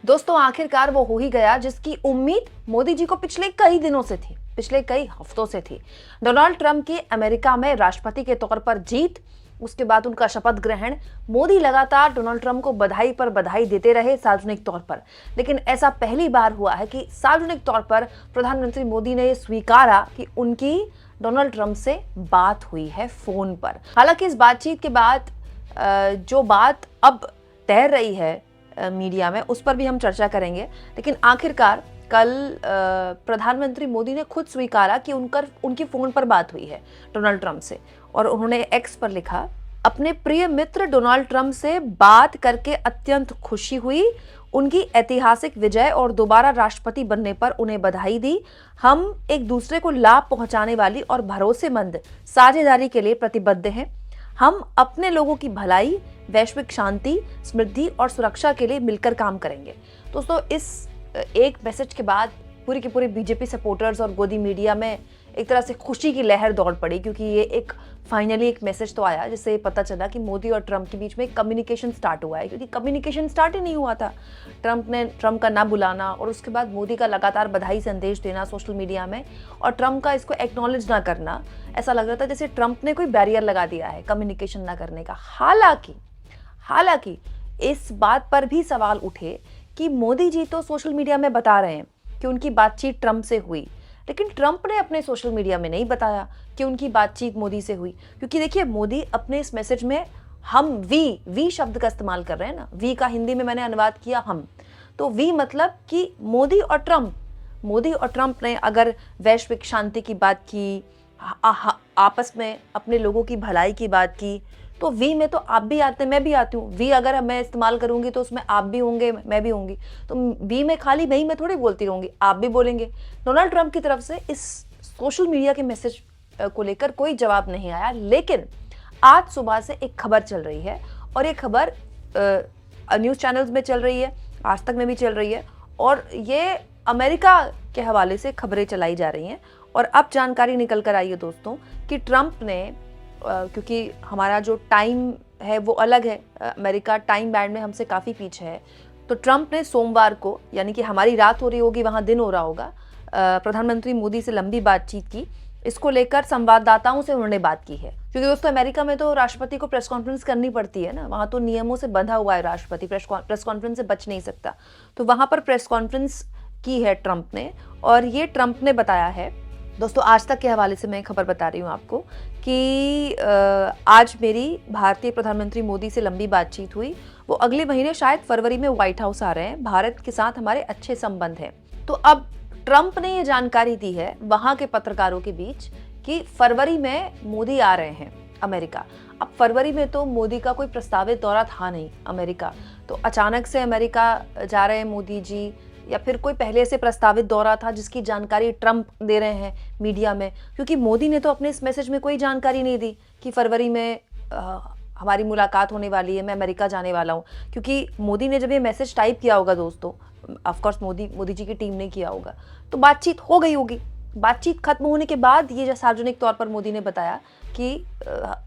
दोस्तों आखिरकार वो हो ही गया जिसकी उम्मीद मोदी जी को पिछले कई दिनों से थी, पिछले कई हफ्तों से थी। डोनाल्ड ट्रंप की अमेरिका में राष्ट्रपति के तौर पर जीत, उसके बाद उनका शपथ ग्रहण। मोदी लगातार डोनाल्ड ट्रंप को बधाई पर बधाई देते रहे सार्वजनिक तौर पर, लेकिन ऐसा पहली बार हुआ है कि सार्वजनिक तौर पर प्रधानमंत्री मोदी ने स्वीकारा कि उनकी डोनाल्ड ट्रंप से बात हुई है फोन पर। हालांकि इस बातचीत के बाद जो बात अब तैर रही है मीडिया में, उस पर भी हम चर्चा करेंगे। लेकिन आखिरकार कल प्रधानमंत्री मोदी ने खुद स्वीकारा कि उनकी फोन पर बात हुई है डोनाल्ड ट्रंप से, और उन्होंने एक्स पर लिखा, अपने प्रिय मित्र डोनाल्ड ट्रंप से बात करके अत्यंत खुशी हुई। उनकी ऐतिहासिक विजय और दोबारा राष्ट्रपति बनने पर उन्हें बधाई दी। हम एक दूसरे को लाभ पहुंचाने वाली और भरोसेमंद साझेदारी के लिए प्रतिबद्ध हैं। हम अपने लोगों की भलाई, वैश्विक शांति, समृद्धि और सुरक्षा के लिए मिलकर काम करेंगे। दोस्तों, इस एक मैसेज के बाद पूरी की पूरी बीजेपी सपोर्टर्स और गोदी मीडिया में एक तरह से खुशी की लहर दौड़ पड़ी, क्योंकि ये एक फाइनली एक मैसेज तो आया जिससे पता चला कि मोदी और ट्रंप के बीच में कम्युनिकेशन स्टार्ट हुआ है, क्योंकि कम्युनिकेशन स्टार्ट ही नहीं हुआ था। ट्रंप का ना बुलाना और उसके बाद मोदी का लगातार बधाई संदेश देना सोशल मीडिया में, और ट्रंप का इसको एक्नॉलेज ना करना, ऐसा लग रहा था जैसे ट्रंप ने कोई बैरियर लगा दिया है कम्युनिकेशन ना करने का। हालांकि इस बात पर भी सवाल उठे कि मोदी जी तो सोशल मीडिया में बता रहे हैं कि उनकी बातचीत ट्रंप से हुई, लेकिन ट्रंप ने अपने सोशल मीडिया में नहीं बताया कि उनकी बातचीत मोदी से हुई। क्योंकि देखिए, मोदी अपने इस मैसेज में हम वी शब्द का इस्तेमाल कर रहे हैं ना, वी का हिंदी में मैंने अनुवाद किया हम, तो वी मतलब कि मोदी और ट्रंप ने अगर वैश्विक शांति की बात की, आपस में अपने लोगों की भलाई की बात की, तो वी में तो आप भी आते हैं, मैं भी आती हूँ। वी अगर मैं इस्तेमाल करूंगी तो उसमें आप भी होंगे, मैं भी होंगी। तो वी में खाली मैं थोड़ी बोलती रहूंगी, आप भी बोलेंगे। डोनाल्ड ट्रंप की तरफ से इस सोशल मीडिया के मैसेज को लेकर कोई जवाब नहीं आया, लेकिन आज सुबह से एक खबर चल रही है, और ये खबर न्यूज़ चैनल्स में चल रही है, आज तक में भी चल रही है, और ये अमेरिका के हवाले से खबरें चलाई जा रही हैं। और अब जानकारी निकल कर आई है दोस्तों कि ट्रंप ने, क्योंकि हमारा जो टाइम है वो अलग है, अमेरिका टाइम बैंड में हमसे काफ़ी पीछे है, तो ट्रंप ने सोमवार को, यानी कि हमारी रात हो रही होगी वहाँ दिन हो रहा होगा, प्रधानमंत्री मोदी से लंबी बातचीत की। इसको लेकर संवाददाताओं से उन्होंने बात की है, क्योंकि दोस्तों अमेरिका में तो राष्ट्रपति को प्रेस कॉन्फ्रेंस करनी पड़ती है ना, वहाँ तो नियमों से बंधा हुआ है राष्ट्रपति, प्रेस कॉन्फ्रेंस से बच नहीं सकता। तो वहाँ पर प्रेस कॉन्फ्रेंस की है ट्रंप ने, और ये ट्रंप ने बताया है। दोस्तों, आज तक के हवाले से मैं खबर बता रही हूँ आपको कि आज मेरी भारतीय प्रधानमंत्री मोदी से लंबी बातचीत हुई। वो अगले महीने शायद फरवरी में व्हाइट हाउस आ रहे हैं। भारत के साथ हमारे अच्छे संबंध हैं। तो अब ट्रंप ने ये जानकारी दी है वहाँ के पत्रकारों के बीच कि फरवरी में मोदी आ रहे हैं अमेरिका। अब फरवरी में तो मोदी का कोई प्रस्तावित दौरा था नहीं अमेरिका, तो अचानक से अमेरिका जा रहे हैं मोदी जी, या फिर कोई पहले से प्रस्तावित दौरा था जिसकी जानकारी ट्रंप दे रहे हैं मीडिया में? क्योंकि मोदी ने तो अपने इस मैसेज में कोई जानकारी नहीं दी कि फरवरी में हमारी मुलाकात होने वाली है, मैं अमेरिका जाने वाला हूँ। क्योंकि मोदी ने जब ये मैसेज टाइप किया होगा दोस्तों, ऑफकोर्स मोदी जी की टीम ने किया होगा, तो बातचीत हो गई होगी। बातचीत खत्म होने के बाद ये सार्वजनिक तौर पर मोदी ने बताया कि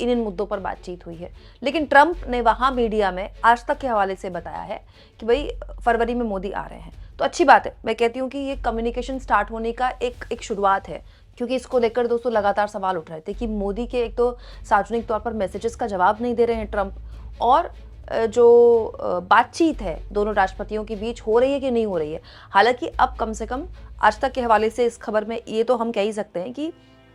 इन मुद्दों पर बातचीत हुई है। लेकिन ट्रंप ने वहाँ मीडिया में आज तक के हवाले से बताया है कि भाई फरवरी में मोदी आ रहे हैं। तो अच्छी बात है, मैं कहती हूँ कि ये कम्युनिकेशन स्टार्ट होने का एक शुरुआत है, क्योंकि इसको लेकर दोस्तों लगातार सवाल उठ रहे थे कि मोदी के एक तो सार्वजनिक तौर पर मैसेजेस का जवाब नहीं दे रहे हैं ट्रंप, और जो बातचीत है दोनों राष्ट्रपतियों के बीच हो रही है कि नहीं हो रही है। हालांकि अब कम से कम आज तक के हवाले से इस खबर में ये तो हम कह ही सकते हैं कि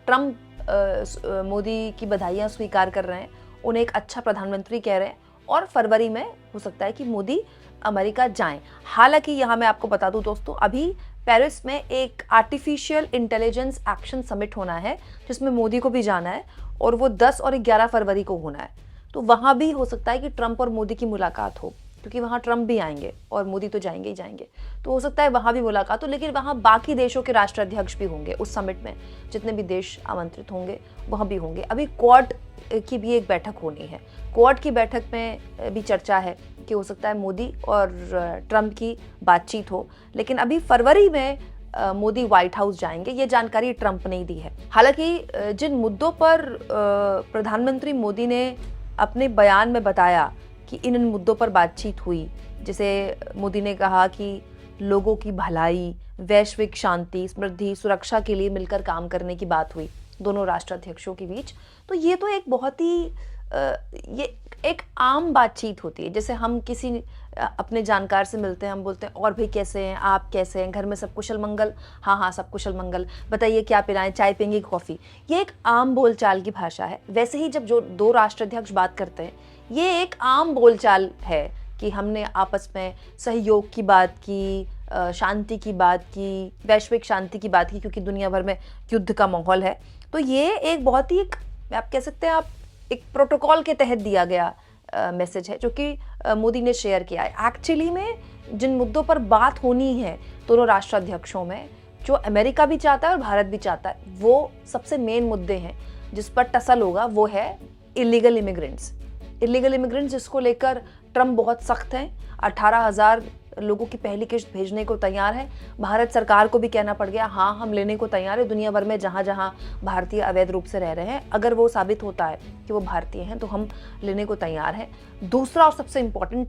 ट्रंप मोदी की बधाइयाँ स्वीकार कर रहे हैं, उन्हें एक अच्छा प्रधानमंत्री कह रहे हैं, और फरवरी में हो सकता है कि मोदी अमेरिका जाएं। हालांकि यहाँ मैं आपको बता दूं दोस्तों, अभी पेरिस में एक आर्टिफिशियल इंटेलिजेंस एक्शन समिट होना है जिसमें मोदी को भी जाना है, और वो 10 और 11 फरवरी को होना है। तो वहाँ भी हो सकता है कि ट्रंप और मोदी की मुलाकात हो, क्योंकि वहाँ ट्रंप भी आएंगे और मोदी तो जाएंगे ही जाएंगे। तो हो सकता है वहाँ भी मुलाकात हो, लेकिन वहाँ बाकी देशों के राष्ट्राध्यक्ष भी होंगे उस समिट में, जितने भी देश आमंत्रित होंगे वहाँ भी होंगे। अभी क्वाड की भी एक बैठक होनी है। क्वाड की बैठक में भी चर्चा है कि हो सकता है मोदी और ट्रंप की बातचीत हो, लेकिन अभी फरवरी में मोदी व्हाइट हाउस जाएंगे, ये जानकारी ट्रंप ने दी है। हालांकि जिन मुद्दों पर प्रधानमंत्री मोदी ने अपने बयान में बताया कि इन मुद्दों पर बातचीत हुई, जिसे मोदी ने कहा कि लोगों की भलाई, वैश्विक शांति, समृद्धि, सुरक्षा के लिए मिलकर काम करने की बात हुई दोनों राष्ट्राध्यक्षों के बीच। तो ये तो एक बहुत ही ये एक आम बातचीत होती है। जैसे हम किसी अपने जानकार से मिलते हैं, हम बोलते हैं और भाई कैसे हैं आप, कैसे हैं, घर में सब कुशल मंगल? हाँ हाँ सब कुशल मंगल, बताइए क्या पिलाएं, चाय पियेंगे कॉफ़ी? ये एक आम बोलचाल की भाषा है। वैसे ही जब जो दो राष्ट्राध्यक्ष बात करते हैं, ये एक आम बोलचाल है कि हमने आपस में सहयोग की बात की, शांति की बात की, वैश्विक शांति की बात की, क्योंकि दुनिया भर में युद्ध का माहौल है। तो ये एक बहुत ही आप कह सकते हैं, आप एक प्रोटोकॉल के तहत दिया गया मैसेज है जो कि मोदी ने शेयर किया है। एक्चुअली में जिन मुद्दों पर बात होनी है दोनों राष्ट्राध्यक्षों में, जो अमेरिका भी चाहता है और भारत भी चाहता है, वो सबसे मेन मुद्दे हैं जिस पर टसल होगा, वो है इलीगल इमिग्रेंट्स। इलीगल इमिग्रेंट्स जिसको लेकर ट्रम्प बहुत सख्त हैं। 18,000 लोगों की पहली किश्त भेजने को तैयार है। भारत सरकार को भी कहना पड़ गया, हाँ हम लेने को तैयार है। दुनिया भर में जहाँ जहाँ भारतीय अवैध रूप से रह रहे हैं, अगर वो साबित होता है कि वो भारतीय हैं तो हम लेने को तैयार हैं। दूसरा और सबसे इंपॉर्टेंट,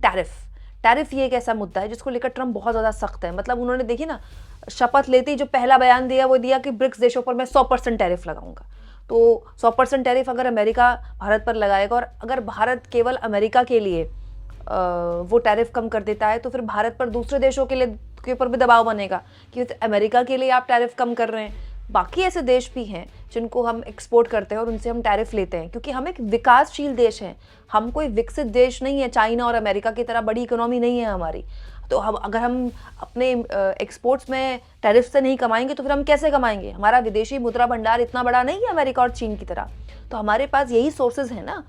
टैरिफ ये एक ऐसा मुद्दा है जिसको लेकर ट्रम्प बहुत ज़्यादा सख्त है। मतलब उन्होंने देखिए ना, शपथ लेते ही जो पहला बयान दिया वो दिया कि ब्रिक्स देशों पर मैं 100% टैरिफ लगाऊंगा। तो 100% टैरिफ अगर अमेरिका भारत पर लगाएगा, और अगर भारत केवल अमेरिका के लिए वो टैरिफ कम कर देता है, तो फिर भारत पर दूसरे देशों के ऊपर भी दबाव बनेगा कि अमेरिका के लिए आप टैरिफ कम कर रहे हैं। बाकी ऐसे देश भी हैं जिनको हम एक्सपोर्ट करते हैं और उनसे हम टैरिफ लेते हैं, क्योंकि हम एक विकासशील देश हैं। हम कोई विकसित देश नहीं है, चाइना और अमेरिका की तरह बड़ी इकोनॉमी नहीं है हमारी। तो अगर हम अपने एक्सपोर्ट्स में टैरिफ से नहीं कमाएंगे तो फिर हम कैसे कमाएंगे? हमारा विदेशी मुद्रा भंडार इतना बड़ा नहीं है अमेरिका और चीन की तरह। तो हमारे पास यही सोर्सेज हैं ना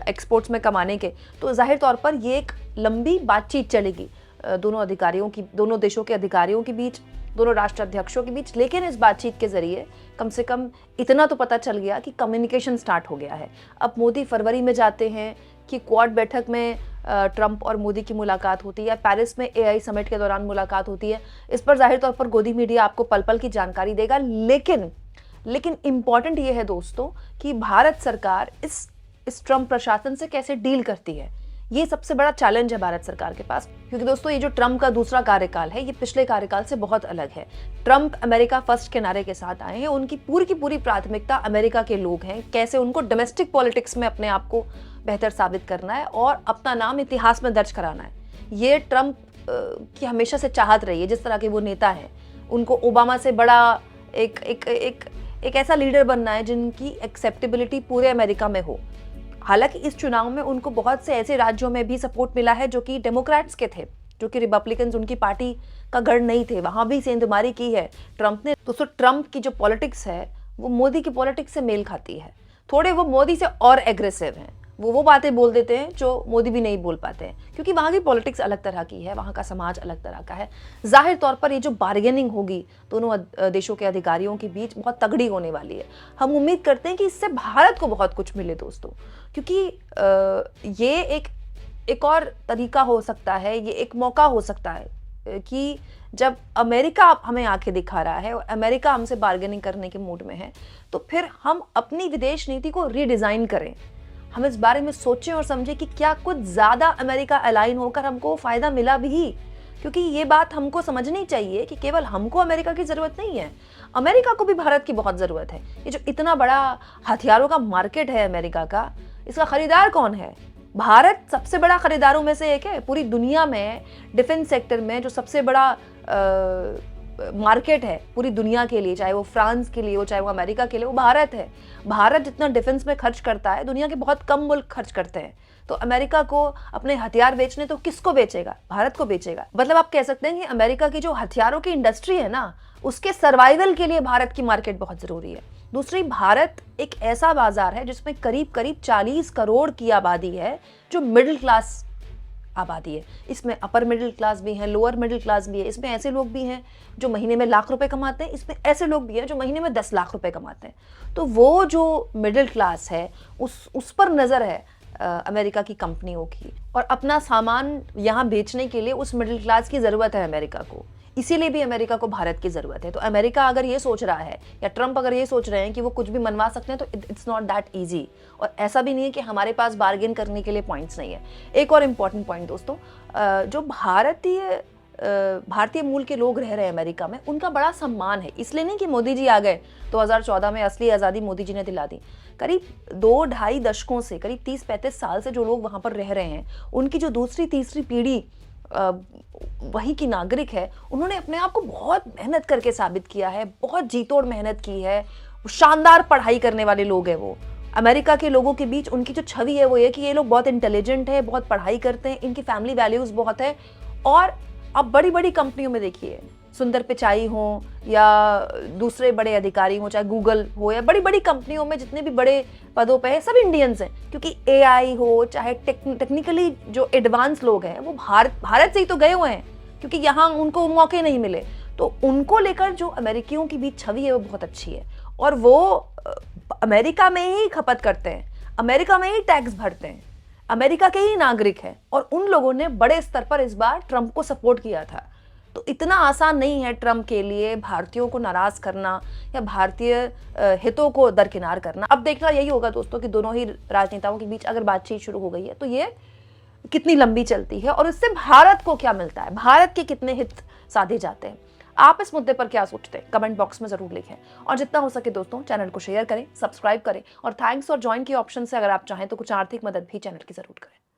एक्सपोर्ट्स में कमाने के। तो जाहिर तौर पर ये एक लंबी बातचीत चलेगी दोनों देशों के अधिकारियों के बीच, दोनों राष्ट्राध्यक्षों के बीच। लेकिन इस बातचीत के जरिए कम से कम इतना तो पता चल गया कि कम्युनिकेशन स्टार्ट हो गया है। अब मोदी फरवरी में जाते हैं कि क्वाड बैठक में ट्रंप और मोदी की मुलाकात होती है, पेरिस में एआई समिट के दौरान मुलाकात होती है। इस पर जाहिर तौर पर गोदी मीडिया आपको पल पल की जानकारी देगा। लेकिन इंपॉर्टेंट ये है दोस्तों कि भारत सरकार इस ट्रंप प्रशासन से कैसे डील करती है। ये सबसे बड़ा चैलेंज है भारत सरकार के पास, क्योंकि दोस्तों ये जो ट्रंप का दूसरा कार्यकाल है, ये पिछले कार्यकाल से बहुत अलग है। ट्रंप अमेरिका फर्स्ट के नारे के साथ आए हैं। उनकी पूरी की पूरी प्राथमिकता अमेरिका के लोग हैं, कैसे उनको डोमेस्टिक पॉलिटिक्स में अपने आप को बेहतर साबित करना है और अपना नाम इतिहास में दर्ज कराना है। ये ट्रंप की हमेशा से चाहत रही है। जिस तरह के वो नेता हैं, उनको ओबामा से बड़ा एक ऐसा लीडर बनना है जिनकी एक्सेप्टेबिलिटी पूरे अमेरिका में हो। हालांकि इस चुनाव में उनको बहुत से ऐसे राज्यों में भी सपोर्ट मिला है जो कि डेमोक्रेट्स के थे, जो कि रिपब्लिकन्स उनकी पार्टी का गढ़ नहीं थे। वहां भी सेंधमारी की है ट्रंप ने। दोस्तों ट्रंप की जो पॉलिटिक्स है वो मोदी की पॉलिटिक्स से मेल खाती है। थोड़े वो मोदी से और एग्रेसिव हैं। वो बातें बोल देते हैं जो मोदी भी नहीं बोल पाते हैं, क्योंकि वहाँ की पॉलिटिक्स अलग तरह की है, वहाँ का समाज अलग तरह का है। जाहिर तौर पर ये जो बार्गेनिंग होगी दोनों देशों के अधिकारियों के बीच, बहुत तगड़ी होने वाली है। हम उम्मीद करते हैं कि इससे भारत को बहुत कुछ मिले दोस्तों, क्योंकि ये एक और तरीका हो सकता है, ये एक मौका हो सकता है कि जब अमेरिका हमें आंखें दिखा रहा है और अमेरिका हमसे बार्गेनिंग करने के मूड में है, तो फिर हम अपनी विदेश नीति को रीडिज़ाइन करें। हम इस बारे में सोचें और समझें कि क्या कुछ ज़्यादा अमेरिका अलाइन होकर हमको फ़ायदा मिला भी, क्योंकि ये बात हमको समझनी चाहिए कि केवल हमको अमेरिका की ज़रूरत नहीं है, अमेरिका को भी भारत की बहुत ज़रूरत है। ये जो इतना बड़ा हथियारों का मार्केट है अमेरिका का, इसका खरीदार कौन है? भारत सबसे बड़ा खरीदारों में से एक है। पूरी दुनिया में डिफेंस सेक्टर में जो सबसे बड़ा मार्केट है पूरी दुनिया के लिए, चाहे वो फ्रांस के लिए हो, चाहे वो अमेरिका के लिए, वो भारत है। भारत जितना डिफेंस में खर्च करता है, दुनिया के बहुत कम मुल्क खर्च करते हैं। तो अमेरिका को अपने हथियार बेचने तो किसको बेचेगा? भारत को बेचेगा। मतलब आप कह सकते हैं कि अमेरिका की जो हथियारों की इंडस्ट्री है ना, उसके सर्वाइवल के लिए भारत की मार्केट बहुत जरूरी है। दूसरी, भारत एक ऐसा बाजार है जिसमें करीब 40 करोड़ की आबादी है, जो मिडिल क्लास आबादी है। इसमें अपर मिडिल क्लास भी हैं, लोअर मिडिल क्लास भी है। इसमें ऐसे लोग भी हैं जो महीने में लाख रुपए कमाते हैं, इसमें ऐसे लोग भी हैं जो महीने में 10 लाख रुपए कमाते हैं। तो वो जो मिडिल क्लास है उस पर नज़र है अमेरिका की कंपनियों की, और अपना सामान यहाँ बेचने के लिए उस मिडिल क्लास की ज़रूरत है अमेरिका को। इसीलिए भी अमेरिका को भारत की ज़रूरत है। तो अमेरिका अगर ये सोच रहा है या ट्रंप अगर ये सोच रहे हैं कि वो कुछ भी मनवा सकते हैं, तो इट्स नॉट दैट ईजी। और ऐसा भी नहीं है कि हमारे पास बार्गेन करने के लिए पॉइंट्स नहीं है। एक और इम्पॉर्टेंट पॉइंट दोस्तों, जो भारतीय मूल के लोग रह रहे हैं अमेरिका में, उनका बड़ा सम्मान है। इसलिए नहीं कि मोदी जी आ गए 2014 में असली आज़ादी मोदी जी ने दिला दी। करीब 2-2.5 दशकों से, करीब 30-35 साल से जो लोग वहाँ पर रह रहे हैं, उनकी जो दूसरी तीसरी पीढ़ी वहीं की नागरिक है, उन्होंने अपने आप को बहुत मेहनत करके साबित किया है, बहुत जी तोड़ मेहनत की है, शानदार पढ़ाई करने वाले लोग हैं वो। अमेरिका के लोगों के बीच उनकी जो छवि है वो ये कि ये लोग बहुत इंटेलिजेंट है, बहुत पढ़ाई करते हैं, इनकी फैमिली वैल्यूज़ बहुत है। और अब बड़ी बड़ी कंपनियों में देखिए, सुंदर पिचाई हो या दूसरे बड़े अधिकारी हो, चाहे गूगल हो या बड़ी बड़ी कंपनियों में जितने भी बड़े पदों पे हैं, सब इंडियंस हैं। क्योंकि एआई हो, चाहे टेक्निकली जो एडवांस लोग हैं, वो भारत से ही तो गए हुए हैं, क्योंकि यहाँ उनको मौके नहीं मिले। तो उनको लेकर जो अमेरिकियों की बीच छवि है वो बहुत अच्छी है। और वो अमेरिका में ही खपत करते हैं, अमेरिका में ही टैक्स भरते हैं, अमेरिका के ही नागरिक हैं। और उन लोगों ने बड़े स्तर पर इस बार ट्रंप को सपोर्ट किया था। तो इतना आसान नहीं है ट्रंप के लिए भारतीयों को नाराज करना या भारतीय हितों को दरकिनार करना। अब देखना यही होगा दोस्तों कि दोनों ही राजनेताओं के बीच अगर बातचीत शुरू हो गई है तो ये कितनी लंबी चलती है और इससे भारत को क्या मिलता है, भारत के कितने हित साधे जाते हैं। आप इस मुद्दे पर क्या सोचते हैं, कमेंट बॉक्स में जरूर लिखें। और जितना हो सके दोस्तों, चैनल को शेयर करें, सब्सक्राइब करें, और थैंक्स और ज्वाइन के ऑप्शन से अगर आप चाहें तो कुछ आर्थिक मदद भी चैनल की जरूर करें।